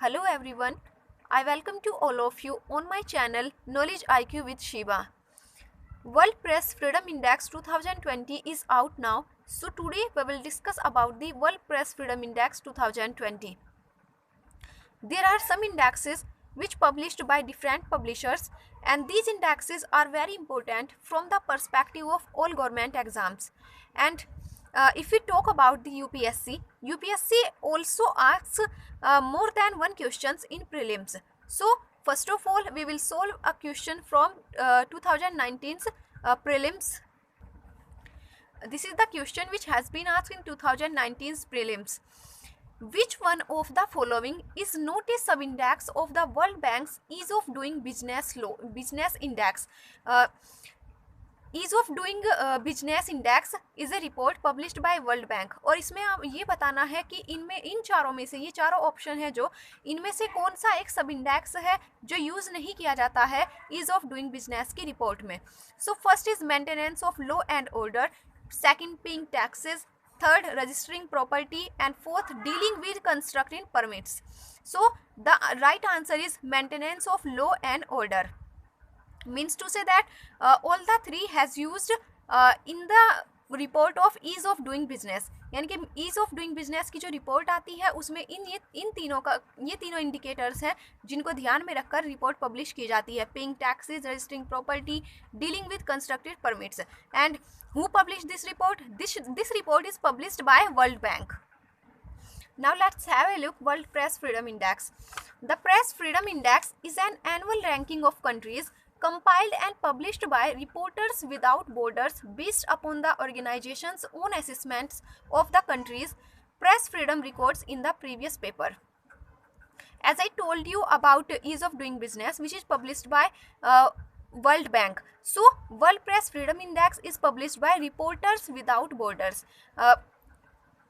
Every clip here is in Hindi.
Hello everyone, I welcome to all of you on my channel Knowledge IQ with Shiva. World Press Freedom Index 2020 is out now, so today we will discuss about the World Press Freedom Index 2020. There are some indexes which published by different publishers, and these indexes are very important from the perspective of all government exams. And if we talk about the UPSC also asks more than one questions in prelims. So first of all, we will solve a question from 2019's prelims. This is the question which has been asked in 2019's prelims. Which one of the following is not a sub-index of the World Bank's Ease of Doing Business Index? Ease of Doing Business Index is a report published by World Bank. और इसमें ये बताना है कि इनमें इन चारों में से, ये चारों ऑप्शन है जो, इनमें से कौन सा एक सब इंडेक्स है जो यूज़ नहीं किया जाता है ईज ऑफ डूइंग बिजनेस की रिपोर्ट में. So first is maintenance of law and order, second paying taxes, third registering property, and fourth dealing with construction permits. So the right answer is maintenance of law and order. Means to say that all the three has used in the report of ease of doing business. यानी कि ईज ऑफ डूइंग बिजनेस की जो रिपोर्ट आती है उसमें इन तीनों इंडिकेटर्स हैं जिनको ध्यान में रखकर रिपोर्ट पब्लिश की जाती है. Paying taxes, registering property, dealing with constructed permits. And who published this report? This report is published by World Bank. Now let's have a look World Press Freedom Index. The Press Freedom Index is an annual ranking of countries compiled and published by Reporters Without Borders based upon the organization's own assessments of the country's press freedom records in the previous paper. As I told you about ease of doing business, which is published by World Bank. So World Press Freedom Index is published by Reporters Without Borders.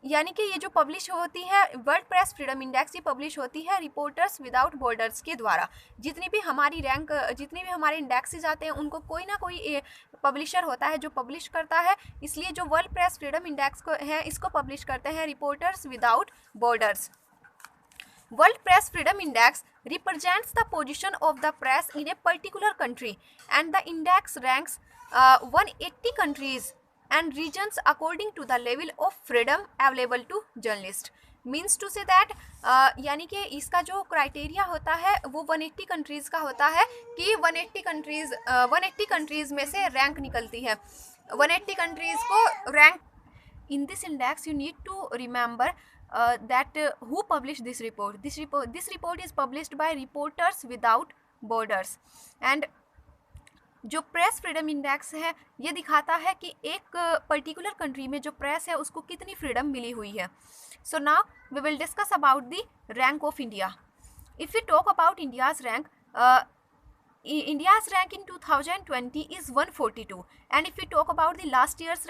यानी कि ये जो पब्लिश होती है वर्ल्ड प्रेस फ्रीडम इंडेक्स, ये पब्लिश होती है रिपोर्टर्स विदाउट बॉर्डर्स के द्वारा. जितनी भी हमारे इंडेक्सेस आते हैं उनको कोई ना कोई पब्लिशर होता है जो पब्लिश करता है. इसलिए जो वर्ल्ड प्रेस फ्रीडम इंडेक्स को है इसको पब्लिश करते हैं reporters without borders. World Press Freedom Index represents the position of the press in a particular country, and the index ranks 180 countries and regions according to the level of freedom available to journalists. Means to say that यानी कि इसका जो क्राइटेरिया होता है वो 180 कंट्रीज़ का होता है कि 180 कंट्रीज़ में से रैंक निकलती है. 180 कंट्रीज़ को rank. In this index you need to remember that who published this report. This report is published by Reporters Without Borders. And जो प्रेस फ्रीडम इंडेक्स है ये दिखाता है कि एक पर्टिकुलर कंट्री में जो प्रेस है उसको कितनी फ्रीडम मिली हुई है. So now we will discuss about the rank of India. If you talk about India's rank, India's rank in 2020 is 142, and if we talk about the last year's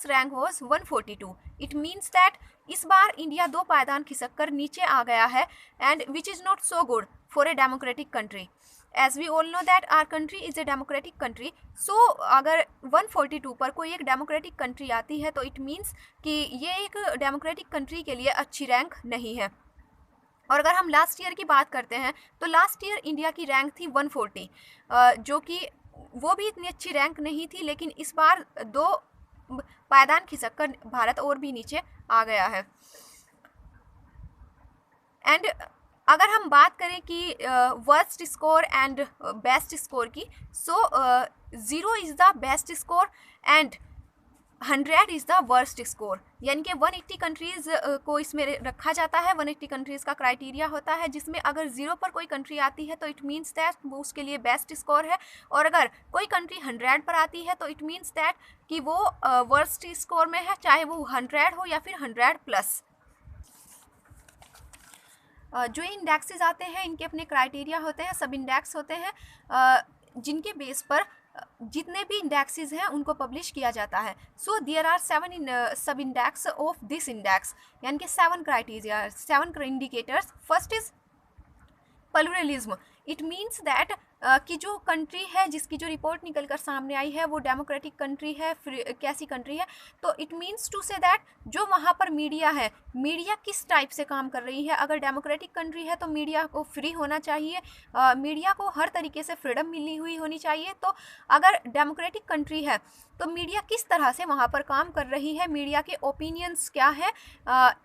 rank was 142. It means that इस बार इंडिया 2 पायदान खिसक कर नीचे आ गया है, and which is not so good for a democratic country. As we all know that our country is a democratic country. So अगर 142 पर कोई एक डेमोक्रेटिक कंट्री आती है तो इट मीन्स कि ये एक डेमोक्रेटिक कंट्री के लिए अच्छी रैंक नहीं है. और अगर हम लास्ट ईयर की बात करते हैं तो लास्ट ईयर इंडिया की रैंक थी 140, जो कि वो भी इतनी अच्छी रैंक नहीं थी, लेकिन इस बार 2 पायदान खिसक कर भारत और भी नीचे आ गया है. एंड अगर हम बात करें कि worst score and best score की, सो 0 is the best score and 100 is the worst score. यानी कि 180 कंट्रीज़ को इसमें रखा जाता है. 180 कंट्रीज़ का क्राइटेरिया होता है जिसमें अगर 0 पर कोई कंट्री आती है तो इट मीन्स दैट वो उसके लिए बेस्ट स्कोर है, और अगर कोई कंट्री 100 पर आती है तो इट मीन्स दैट कि वो वर्स्ट स्कोर में है, चाहे वो 100 हो या फिर 100 प्लस. जो इंडेक्सेस आते हैं इनके अपने क्राइटेरिया होते हैं, सब इंडेक्स होते हैं जिनके बेस पर जितने भी इंडेक्सेस हैं उनको पब्लिश किया जाता है. सो देयर आर 7 सब इंडेक्स ऑफ दिस इंडेक्स, यानी कि 7 criteria, 7 indicators. First is pluralism. It means that कि जो कंट्री है जिसकी जो रिपोर्ट निकल कर सामने आई है वो डेमोक्रेटिक कंट्री है, कैसी कंट्री है, तो it means to say that जो वहाँ पर मीडिया है, मीडिया किस टाइप से काम कर रही है। अगर डेमोक्रेटिक कंट्री है तो मीडिया को फ्री होना चाहिए, मीडिया को हर तरीके से फ्रीडम मिली हुई होनी चाहिए। तो अगर डेमोक्रेटिक कंट्री है तो मीडिया किस तरह से वहाँ पर काम कर रही है, मीडिया के ओपिनियंस क्या है,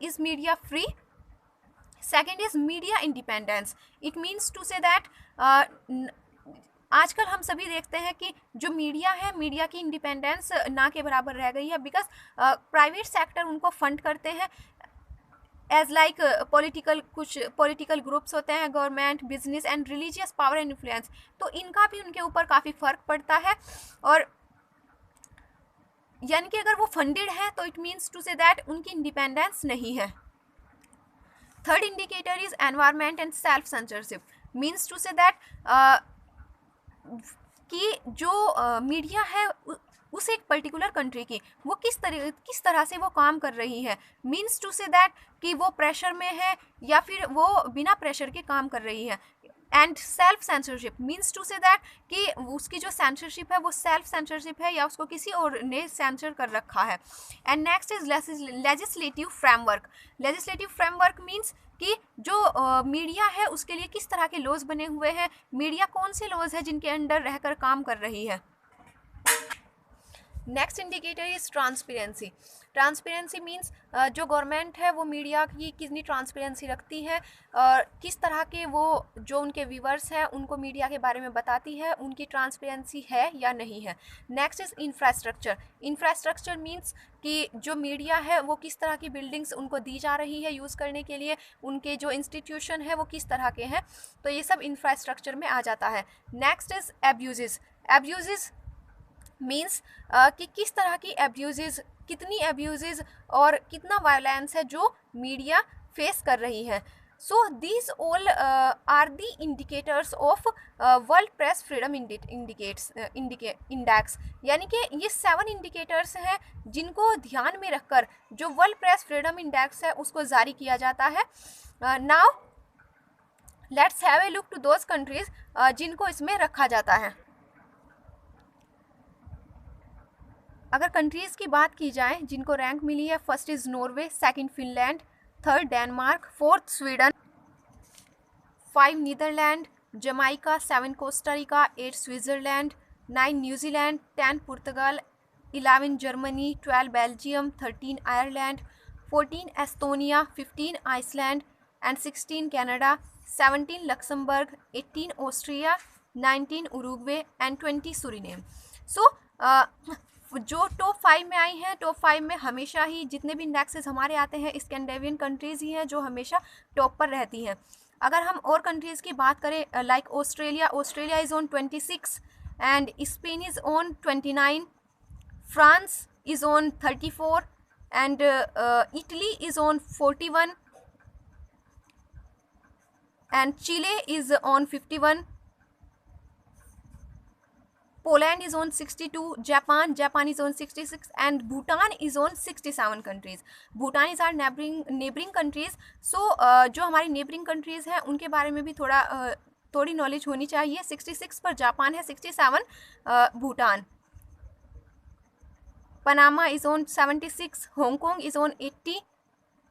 is media free. Second is media independence. It means to say that आजकल हम सभी देखते हैं कि जो मीडिया है, मीडिया की इंडिपेंडेंस ना के बराबर रह गई है, बिकॉज प्राइवेट सेक्टर उनको फंड करते हैं एज लाइक कुछ पॉलिटिकल ग्रुप्स होते हैं, government, business and religious power and influence, तो इनका भी उनके ऊपर काफ़ी फ़र्क पड़ता है। और यानी कि अगर वो फंडेड है तो it means to say that उनकी इंडिपेंडेंस नहीं है। Third indicator is environment and self censorship. Means to say that कि जो मीडिया है उस एक पर्टिकुलर कंट्री की वो किस तरह से वो काम कर रही है। मीन्स टू से दैट कि वो प्रेशर में है या फिर वो बिना प्रेशर के काम कर रही है। And self censorship means to say that कि उसकी जो सेंसरशिप है वो सेल्फ सेंसरशिप है या उसको किसी और ने सेंसर कर रखा है। And next is legislative framework. Legislative framework means कि जो मीडिया है उसके लिए किस तरह के लॉज बने हुए हैं, मीडिया कौन से लॉज है जिनके अंडर रहकर काम कर रही है। Next indicator is transparency. Transparency means जो गवर्नमेंट है वो मीडिया की कितनी ट्रांसपेरेंसी रखती है और किस तरह के वो जो उनके व्यूअर्स हैं उनको मीडिया के बारे में बताती है, उनकी ट्रांसपेरेंसी है या नहीं है। Next is infrastructure. Infrastructure means कि जो मीडिया है वो किस तरह की बिल्डिंग्स उनको दी जा रही है यूज़ करने के लिए, उनके जो इंस्टीट्यूशन है वो किस तरह के हैं, तो ये सब इंफ्रास्ट्रक्चर में आ जाता है। Next is abuses. Abuses means कि किस तरह की एब्यूजेस, कितनी एब्यूजेस और कितना वायलेंस है जो मीडिया फेस कर रही है। So these all are the indicators of world press freedom index. यानी कि ये 7 इंडिकेटर्स हैं जिनको ध्यान में रखकर जो वर्ल्ड प्रेस फ्रीडम इंडेक्स है उसको जारी किया जाता है। Now let's have a look to those countries जिनको इसमें रखा जाता है। अगर कंट्रीज़ की बात की जाए जिनको रैंक मिली है, first is Norway, second Finland, third Denmark, fourth Sweden, 5 Netherlands, Jamaica, 7 Costa Rica, 8 Switzerland, 9 New Zealand, 10 पुर्तगाल, 11 Germany, 12 Belgium, 13 Ireland, 14 Estonia, 15 Iceland and 16 Canada, 17 Luxembourg, 18 Austria, 19 Uruguay and 20 Suriname. So जो टॉप 5 में आई हैं, टॉप 5 में हमेशा ही जितने भी इंडेक्सेस हमारे आते हैं स्कैंडिनेवियन कंट्रीज़ ही हैं जो हमेशा टॉप पर रहती हैं। अगर हम और कंट्रीज़ की बात करें like Australia, Australia is on 26 and Spain is on 29, France is on 34 and Italy is on 41 and Chile is on 51, Poland is on 62, Japan is on 66 and Bhutan is on 67 countries. Bhutan is our neighboring countries. So जो हमारी neighboring countries हैं उनके बारे में भी थोड़ी नॉलेज होनी चाहिए। 66 पर जापान है, 67 Bhutan. Panama is on 76, Hong Kong is on 80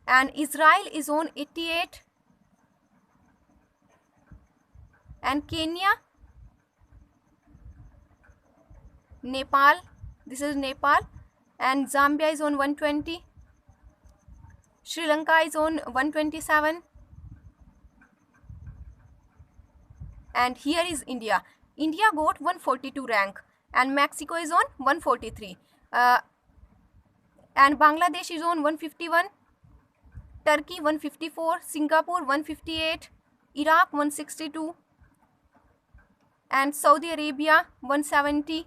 and Israel is on 88 and Kenya, Nepal, this is Nepal, and Zambia is on 120, Sri Lanka is on 127 and here is India. India got 142 rank and Mexico is on 143 and Bangladesh is on 151, Turkey 154, Singapore 158, Iraq 162 and Saudi Arabia 170,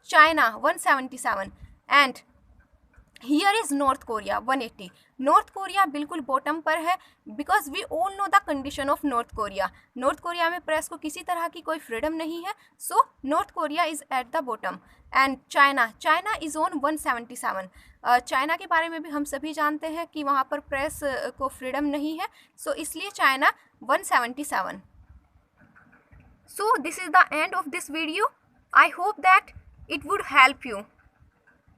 China 177 and here is North Korea 180. North Korea बिल्कुल बॉटम पर है because we all know the condition of North Korea. North Korea में प्रेस को किसी तरह की कोई फ्रीडम नहीं है, so North Korea is at the bottom and China is on 177. China के बारे में भी हम सभी जानते हैं कि वहाँ पर प्रेस को फ्रीडम नहीं है, so इसलिए China 177. So this is the end of this video. I hope that it would help you.